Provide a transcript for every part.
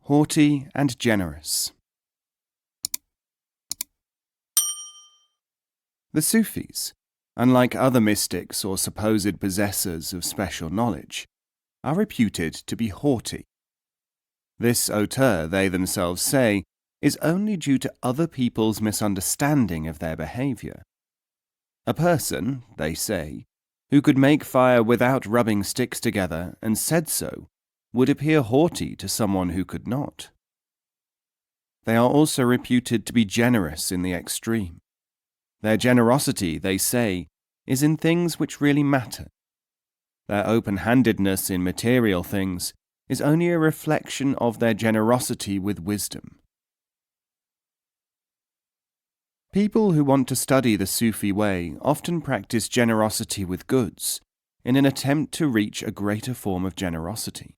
Haughty and Generous. The Sufis, unlike other mystics or supposed possessors of special knowledge, are reputed to be haughty. This hauteur, they themselves say, is only due to other people's misunderstanding of their behavior. A person, they say, who could make fire without rubbing sticks together and said so, would appear haughty to someone who could not. They are also reputed to be generous in the extreme. Their generosity, they say, is in things which really matter. Their open-handedness in material things is only a reflection of their generosity with wisdom. People who want to study the Sufi way often practice generosity with goods in an attempt to reach a greater form of generosity.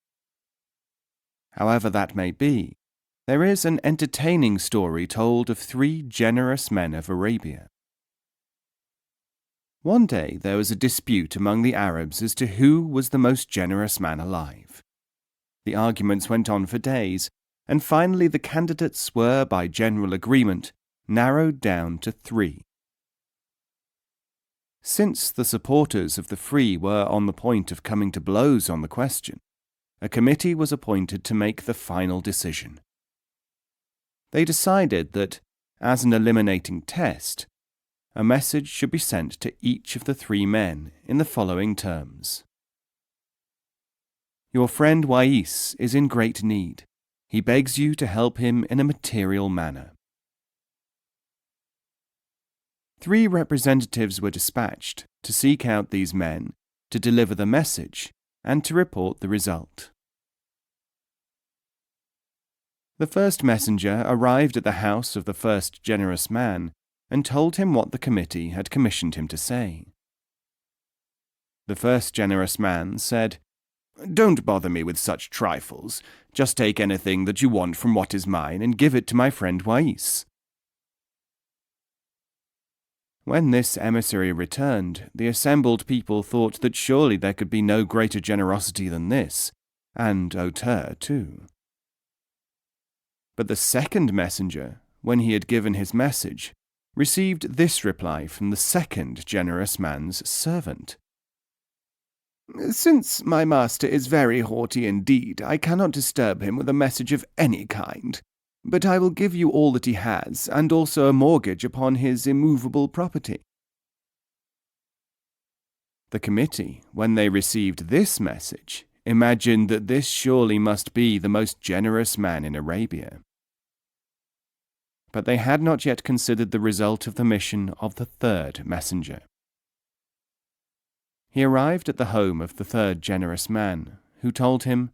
However that may be, there is an entertaining story told of 3 generous men of Arabia. One day there was a dispute among the Arabs as to who was the most generous man alive. The arguments went on for days, and finally the candidates were, by general agreement, narrowed down to 3. Since the supporters of the 3 were on the point of coming to blows on the question, a committee was appointed to make the final decision. They decided that, as an eliminating test, a message should be sent to each of the 3 men in the following terms. Your friend Wais is in great need. He begs you to help him in a material manner. 3 representatives were dispatched to seek out these men, to deliver the message, and to report the result. The first messenger arrived at the house of the first generous man and told him what the committee had commissioned him to say. The first generous man said, "Don't bother me with such trifles. Just take anything that you want from what is mine and give it to my friend Wais." When this emissary returned, the assembled people thought that surely there could be no greater generosity than this, and hauteur too. But the second messenger, when he had given his message, received this reply from the second generous man's servant. "Since my master is very haughty indeed, I cannot disturb him with a message of any kind, but I will give you all that he has, and also a mortgage upon his immovable property." The committee, when they received this message, imagined that this surely must be the most generous man in Arabia. But they had not yet considered the result of the mission of the third messenger. He arrived at the home of the third generous man, who told him,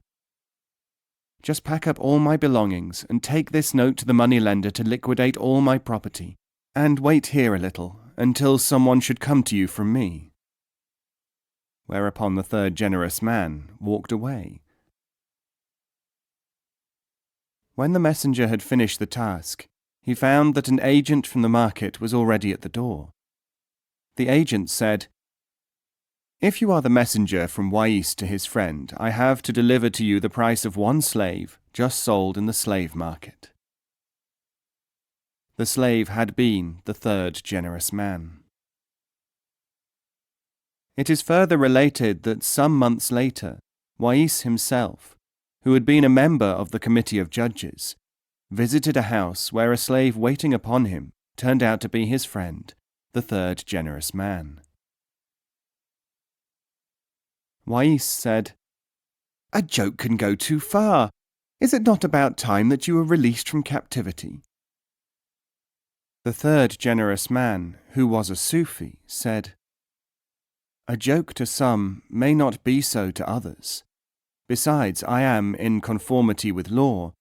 "Just pack up all my belongings and take this note to the moneylender to liquidate all my property, and wait here a little until someone should come to you from me." Whereupon the third generous man walked away. When the messenger had finished the task, he found that an agent from the market was already at the door. The agent said, "If you are the messenger from Wais to his friend, I have to deliver to you the price of 1 slave just sold in the slave market." The slave had been the third generous man. It is further related that some months later, Wais himself, who had been a member of the committee of judges, visited a house where a slave waiting upon him turned out to be his friend, the third generous man. Wais said, "A joke can go too far. Is it not about time that you were released from captivity?" The third generous man, who was a Sufi, said, "A joke to some may not be so to others. Besides, I am, in conformity with law,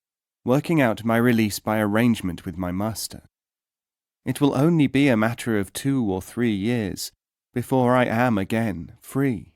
working out my release by arrangement with my master. It will only be a matter of 2 or 3 years before I am again free."